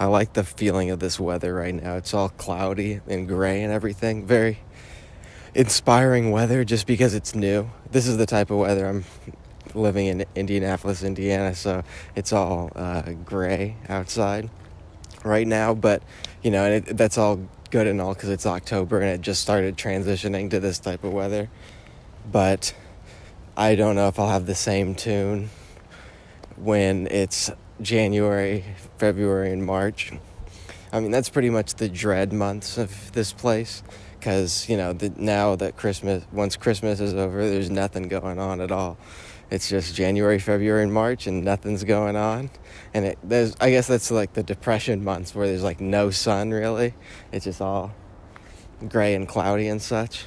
I like the feeling of this weather right now. It's all cloudy and gray and everything. Very inspiring weather just because it's new. This is the type of weather. I'm living in Indianapolis, Indiana, so it's all gray outside right now. But, and that's all good and all because it's October and it just started transitioning to this type of weather. But I don't know if I'll have the same tune when it's January, February, and March. I mean, that's pretty much the dread months of this place because, now that once Christmas is over, there's nothing going on at all. It's just January, February, and March, and nothing's going on. And I guess that's like the depression months where there's like no sun really. It's just all gray and cloudy and such.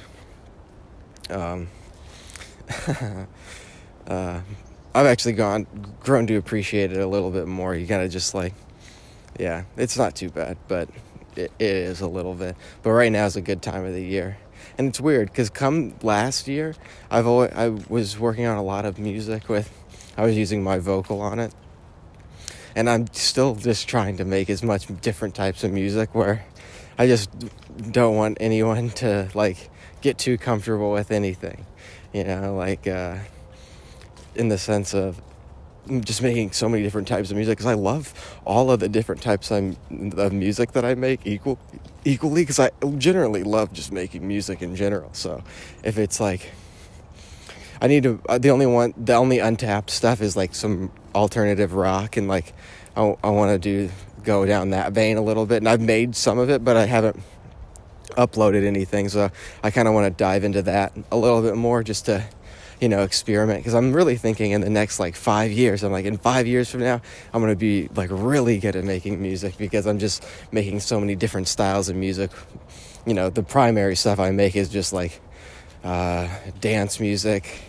I've actually grown to appreciate it a little bit more. You gotta just it's not too bad, but it is a little bit. But right now is a good time of the year. And it's weird, because come last year, I was working on a lot of music I was using my vocal on it. And I'm still just trying to make as much different types of music where I just don't want anyone to, get too comfortable with anything. In the sense of just making so many different types of music, because I love all of the different types of music that I make equally, because I generally love just making music in general. So if it's I need to, the only untapped stuff is some alternative rock, and I want to go down that vein a little bit, and I've made some of it, but I haven't uploaded anything, so I kind of want to dive into that a little bit more just to experiment, because I'm really thinking in the next 5 years, I'm in 5 years from now, I'm going to be really good at making music, because I'm just making so many different styles of music. The primary stuff I make is just dance music,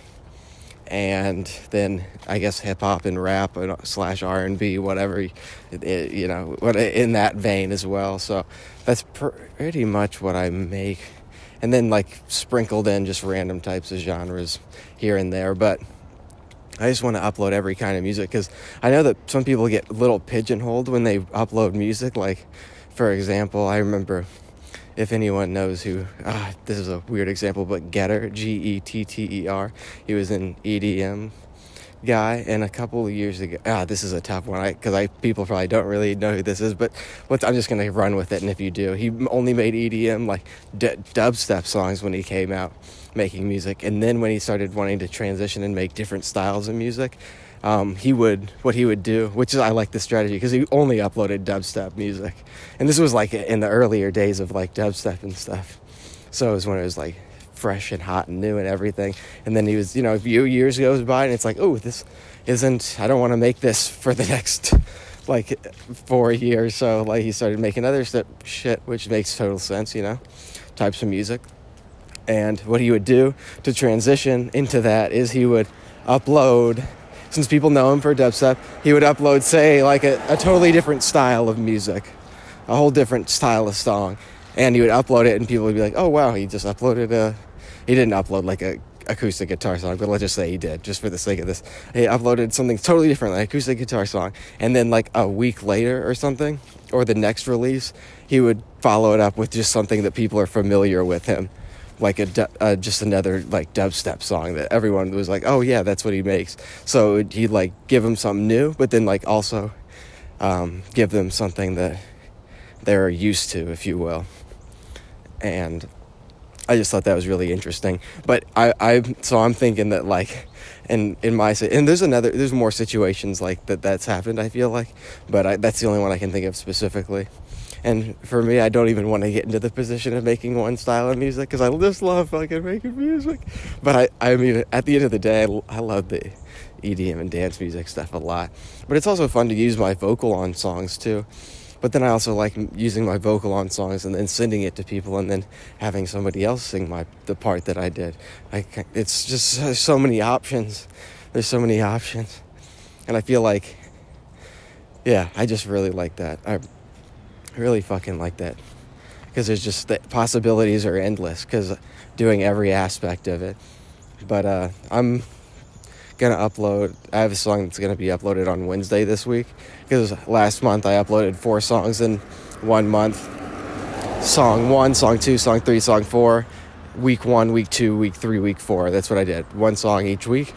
and then I guess hip hop and rap / R&B, whatever, in that vein as well. So that's pretty much what I make. And then sprinkled in just random types of genres here and there. But I just want to upload every kind of music, because I know that some people get a little pigeonholed when they upload music. For example, I remember, if anyone knows who, this is a weird example, but Getter, Getter, he was an EDM guy, and a couple of years ago, this is a tough one, because people probably don't really know who this is, but I'm just gonna run with it. And if you do, he only made EDM dubstep songs when he came out making music, and then when he started wanting to transition and make different styles of music, what he would do, which is, I like this strategy, because he only uploaded dubstep music, and this was in the earlier days of dubstep and stuff, so it was when it was fresh and hot and new and everything. And then he was, a few years goes by, and it's this isn't, I don't want to make this for the next 4 years. So he started making other shit, which makes total sense, types of music. And what he would do to transition into that is he would upload, since people know him for dubstep, he would upload, say, a totally different style of music, a whole different style of song. And he would upload it, and people would be like, oh, wow, he just uploaded he didn't upload a acoustic guitar song, but let's just say he did, just for the sake of this. He uploaded something totally different, acoustic guitar song. And then a week later or something, or the next release, he would follow it up with just something that people are familiar with him, just another dubstep song that everyone was oh yeah, that's what he makes. So he'd give them something new, but then also give them something that they're used to, if you will. And I just thought that was really interesting. But I'm thinking that in my, and there's more situations that's happened, I feel but that's the only one I can think of specifically. And for me, I don't even want to get into the position of making one style of music, because I just love making music. But I mean, at the end of the day, I love the EDM and dance music stuff a lot. But it's also fun to use my vocal on songs too. But then I also like using my vocal on songs and then sending it to people, and then having somebody else sing the part that I did. It's just so many options. There's so many options. And I feel I just really like that. I really fucking like that. Because there's just, the possibilities are endless, because doing every aspect of it. But I'm gonna upload. I have a song that's gonna be uploaded on Wednesday this week, because last month I uploaded 4 songs in 1 month. Song 1, song 2, song 3, song 4. Week 1, week 2, week 3, week 4. That's what I did. 1 song each week.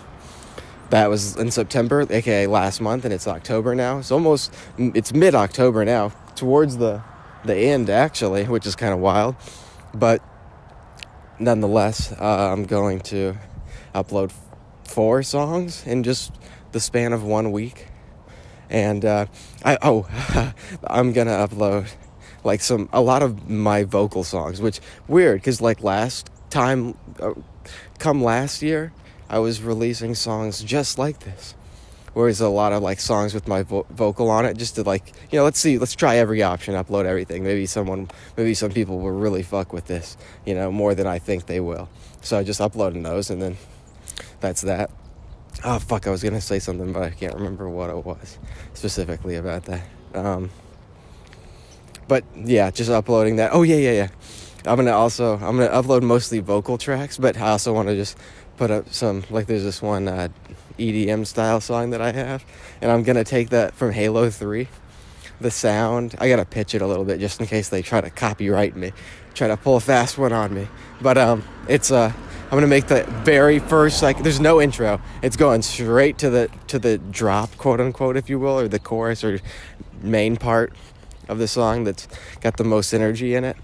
That was in September, aka last month, and it's October now. It's mid-October now, towards the end actually, which is kind of wild. But nonetheless, I'm going to upload 4 songs in just the span of 1 week. And I'm gonna upload like a lot of my vocal songs, which weird, because like last year, I was releasing songs just like this, whereas a lot of like songs with my vocal on it, just to like, let's try every option, upload everything. Maybe some people will really fuck with this, more than I think they will. So I just uploaded those, and then that's that. Oh fuck, I was gonna say something, but I can't remember what it was specifically about that. But yeah, just uploading that. Oh yeah. I'm gonna upload mostly vocal tracks, but I also want to just put up some, like there's this one EDM style song that I have, and I'm gonna take that from Halo 3. The sound, I gotta pitch it a little bit just in case they try to copyright me, try to pull a fast one on me. But I'm gonna make the very first, like, there's no intro. It's going straight to the drop, quote unquote, if you will, or the chorus or main part of the song that's got the most energy in it.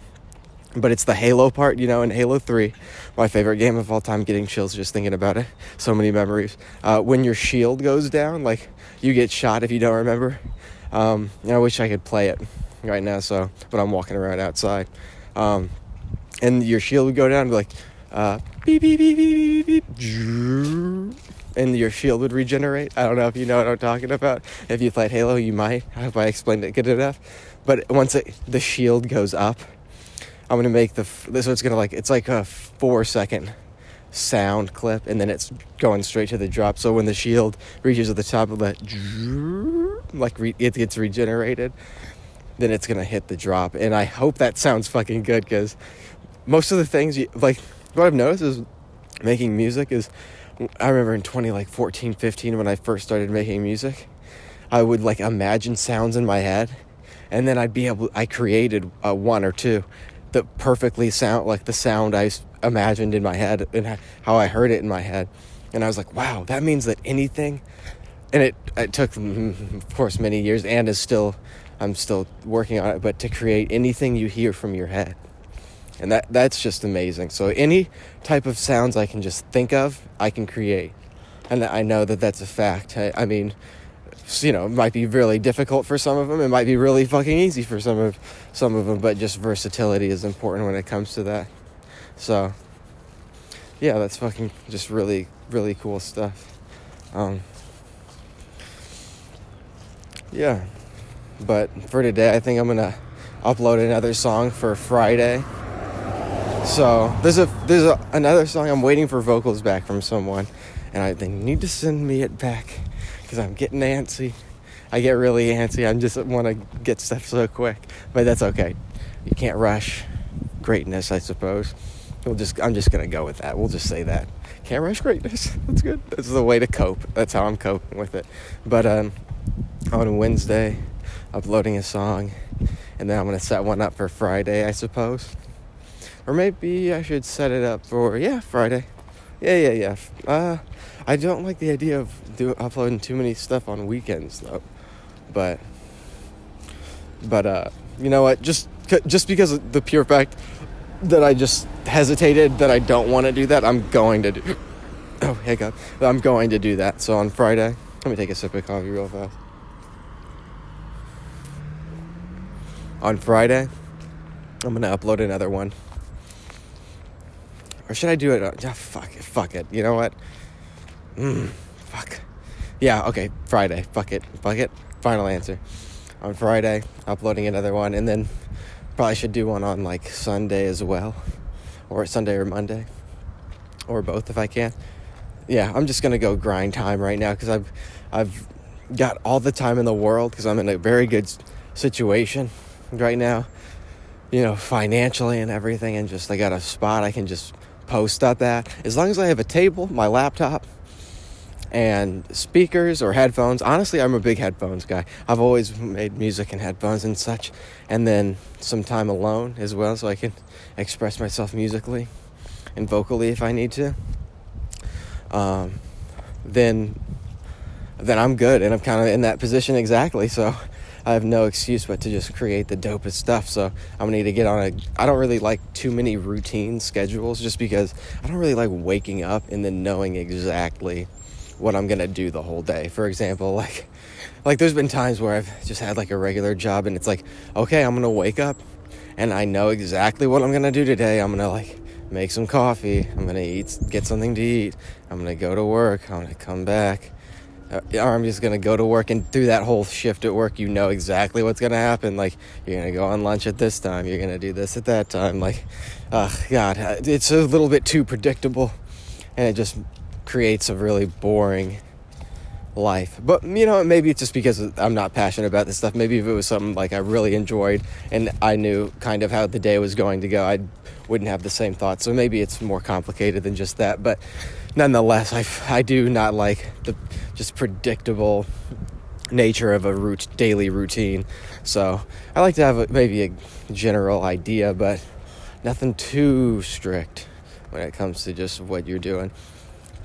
But it's the Halo part, in Halo 3, my favorite game of all time, getting chills just thinking about it. So many memories. When your shield goes down, like, you get shot if you don't remember. I wish I could play it right now, but I'm walking around outside. And your shield would go down and be like, beep, beep, beep, beep, beep, beep, and your shield would regenerate. I don't know if you know what I'm talking about. If you played Halo, you might. I hope I explained it good enough. But once the shield goes up, I'm gonna make so it's gonna it's like a 4-second sound clip, and then it's going straight to the drop. So when the shield reaches at the top of that, it gets regenerated, then it's gonna hit the drop. And I hope that sounds fucking good, because most of the things what I've noticed is making music is, I remember in 2014, 15, when I first started making music, I would imagine sounds in my head, and then I created 1 or 2 that perfectly sound like the sound I imagined in my head and how I heard it in my head. And I was like, wow, that means that anything, and it took, of course, many years, and I'm still working on it, but to create anything you hear from your head. And that's just amazing. So any type of sounds I can just think of, I can create. And I know that that's a fact. I mean, it might be really difficult for some of them. It might be really fucking easy for some of them, but just versatility is important when it comes to that. So, yeah, that's fucking just really, really cool stuff. Yeah. But for today, I think I'm gonna upload another song for Friday. So there's another song. I'm waiting for vocals back from someone, and they need to send me it back, because I'm getting antsy. I get really antsy. I just want to get stuff so quick, but that's okay. You can't rush greatness, I suppose. I'm just gonna go with that. We'll just say that. Can't rush greatness. That's good. That's the way to cope. That's how I'm coping with it. But on Wednesday, uploading a song, and then I'm gonna set one up for Friday, I suppose. Or maybe I should set it up for, Friday. Yeah. I don't like the idea of uploading too many stuff on weekends, though. But you know what? Just because of the pure fact that I just hesitated, that I don't want to do that, I'm going to do. Oh, hey God. I'm going to do that. So on Friday, let me take a sip of coffee real fast. On Friday, I'm going to upload another one. Or should I do it? Fuck it. You know what? Fuck. Yeah, okay, Friday. Fuck it. Final answer. On Friday, uploading another one, and then probably should do one on Sunday as well. Or Sunday or Monday. Or both if I can. Yeah, I'm just gonna go grind time right now, because I've got all the time in the world, because I'm in a very good situation right now, financially and everything, and just I got a spot I can just post up at. As long as I have a table, my laptop, and speakers or headphones. Honestly, I'm a big headphones guy. I've always made music in headphones and such, and then some time alone as well, so I can express myself musically and vocally if I need to. Then I'm good, and I'm kind of in that position exactly, so I have no excuse but to just create the dopest stuff. So I'm gonna need to get on I don't really like too many routine schedules, just because I don't really like waking up and then knowing exactly what I'm gonna do the whole day. For example, like there's been times where I've just had like a regular job, and it's like, okay, I'm gonna wake up and I know exactly what I'm gonna do today. I'm gonna like make some coffee, I'm gonna get something to eat, I'm gonna go to work, I'm gonna come back, or I'm just gonna go to work, and through that whole shift at work, you know exactly what's gonna happen. Like, you're gonna go on lunch at this time, you're gonna do this at that time. Like, God, it's a little bit too predictable, and it just creates a really boring life. But maybe it's just because I'm not passionate about this stuff. Maybe if it was something like I really enjoyed and I knew kind of how the day was going to go, I wouldn't have the same thoughts. So maybe it's more complicated than just that. But nonetheless, I do not like the just predictable nature of a daily routine. So I like to have maybe a general idea, but nothing too strict when it comes to just what you're doing.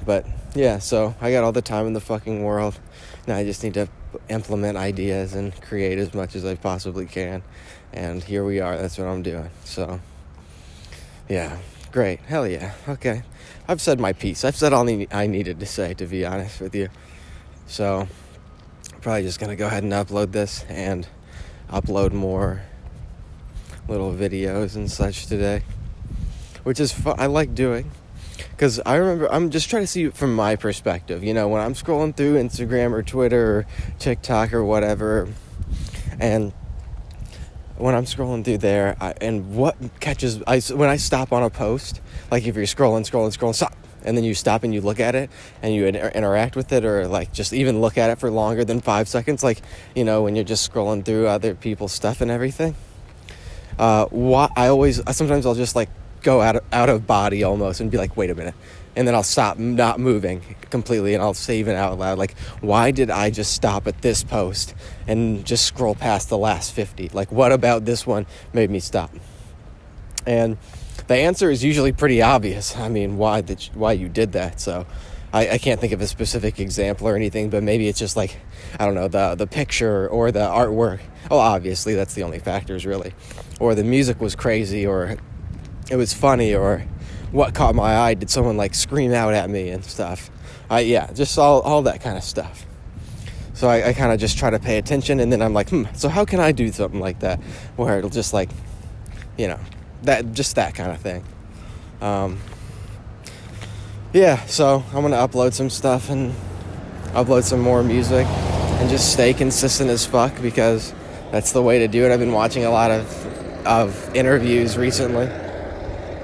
But yeah, so I got all the time in the fucking world. Now I just need to implement ideas and create as much as I possibly can. And here we are. That's what I'm doing. So yeah, great. Hell yeah. Okay. I've said my piece. I've said all I needed to say, to be honest with you. So I'm probably just going to go ahead and upload this and upload more little videos and such today, which is fun. I like doing. Because I remember, I'm just trying to see it from my perspective. When I'm scrolling through Instagram or Twitter or TikTok or whatever, and when I'm scrolling through there, when I stop on a post, like if you're scrolling, stop, and then you stop and you look at it and you interact with it, or like just even look at it for longer than 5 seconds, like, when you're just scrolling through other people's stuff and everything. Sometimes I'll just like go out of body almost and be like, wait a minute, and then I'll stop not moving completely, and I'll say even out loud, like, why did I just stop at this post and just scroll past the last 50? Like, what about this one made me stop? And the answer is usually pretty obvious. I mean, why you did that. So I can't think of a specific example or anything, but maybe it's just like, I don't know, the picture or the artwork. Oh, obviously that's the only factors really. Or the music was crazy, or it was funny, or what caught my eye, did someone like scream out at me and stuff. Just all that kind of stuff. So I kind of just try to pay attention, and then I'm like, so how can I do something like that where it'll just like, that kind of thing. So I'm gonna upload some stuff and upload some more music and just stay consistent as fuck, because that's the way to do it. I've been watching a lot of interviews recently.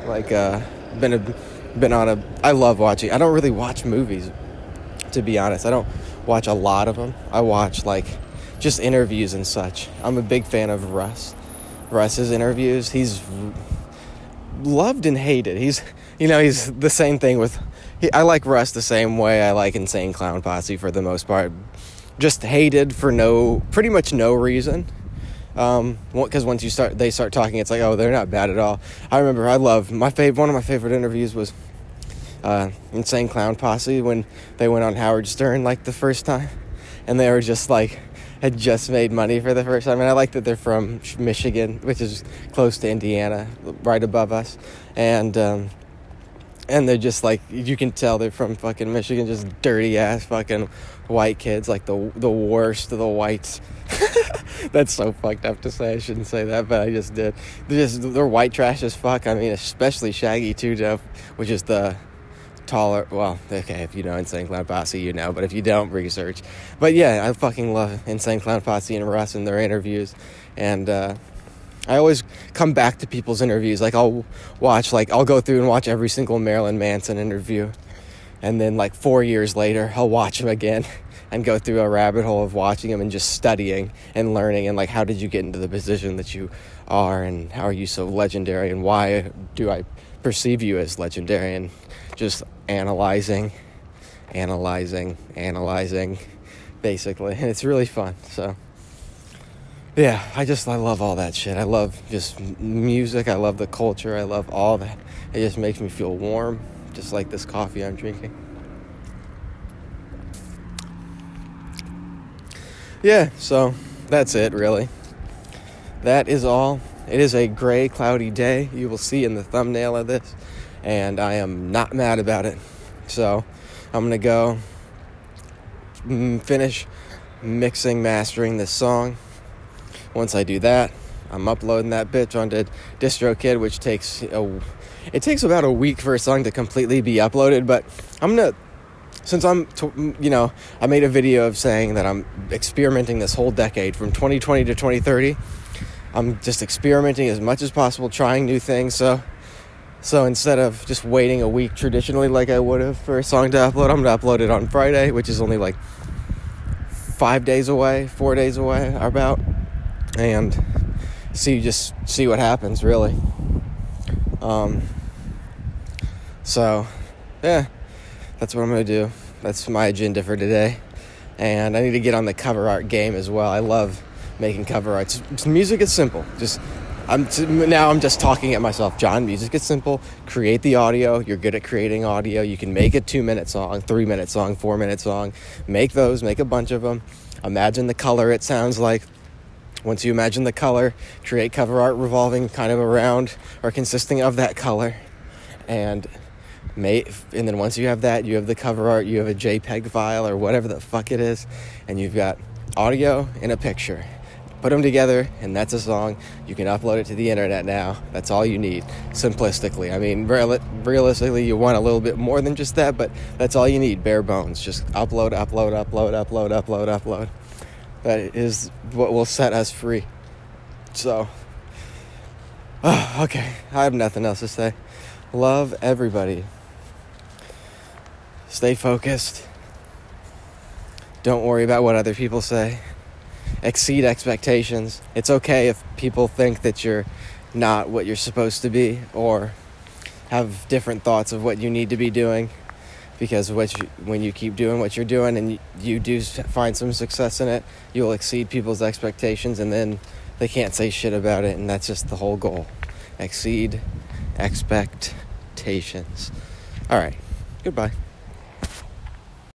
Like, I love watching. I don't really watch movies, to be honest. I don't watch a lot of them. I watch like just interviews and such. I'm a big fan of Russ's interviews. He's loved and hated. He's the same thing with. I like Russ the same way I like Insane Clown Posse for the most part. Just hated for pretty much no reason. Because once they start talking, it's like, oh, they're not bad at all. I remember one of my favorite interviews was Insane Clown Posse when they went on Howard Stern like the first time, and they were just like had just made money for the first time. And I like that they're from Michigan, which is close to Indiana, right above us, and they're just like, you can tell they're from fucking Michigan, just dirty ass fucking white kids, like the worst of the whites. That's so fucked up to say. I shouldn't say that, but I just did. They're white trash as fuck. I mean, especially Shaggy too, Jeff, which is the taller. Well, okay, if you know Insane Clown Posse, you know, but if you don't, research. But yeah, I fucking love Insane Clown Posse and Russ and their interviews, and I always come back to people's interviews. Like, I'll go through and watch every single Marilyn Manson interview, and then like 4 years later, I'll watch them again and go through a rabbit hole of watching them and just studying and learning, and like, how did you get into the position that you are, and how are you so legendary, and why do I perceive you as legendary, and just analyzing analyzing, basically. And it's really fun. So, yeah, I love all that shit. I love just music. I love the culture. I love all that. It just makes me feel warm, just like this coffee I'm drinking. Yeah, so that's it, really. That is all. It is a gray, cloudy day. You will see in the thumbnail of this. And I am not mad about it. So I'm going to go finish mixing, mastering this song. Once I do that, I'm uploading that bitch onto DistroKid, which takes about a week for a song to completely be uploaded. But I'm going to, since I made a video of saying that I'm experimenting this whole decade from 2020 to 2030. I'm just experimenting as much as possible, trying new things. So instead of just waiting a week traditionally like I would have for a song to upload, I'm going to upload it on Friday, which is only like 4 days away about, and see what happens, really. So, yeah, that's what I'm going to do. That's my agenda for today. And I need to get on the cover art game as well. I love making cover art. Music is simple. I'm just talking at myself. John, music is simple. Create the audio. You're good at creating audio. You can make a 2-minute song, 3-minute song, 4-minute song. Make a bunch of them. Imagine the color it sounds like. Once you imagine the color, create cover art revolving kind of around or consisting of that color. And then once you have that, you have the cover art, you have a JPEG file or whatever the fuck it is, and you've got audio and a picture. Put them together, and that's a song. You can upload it to the internet now. That's all you need, simplistically. I mean, realistically, you want a little bit more than just that, but that's all you need, bare bones. Just upload. That is what will set us free. So, okay, I have nothing else to say. Love everybody. Stay focused. Don't worry about what other people say. Exceed expectations. It's okay if people think that you're not what you're supposed to be or have different thoughts of what you need to be doing, because when you keep doing what you're doing and you do find some success in it, you'll exceed people's expectations, and then they can't say shit about it, and that's just the whole goal. Exceed expectations. All right. Goodbye.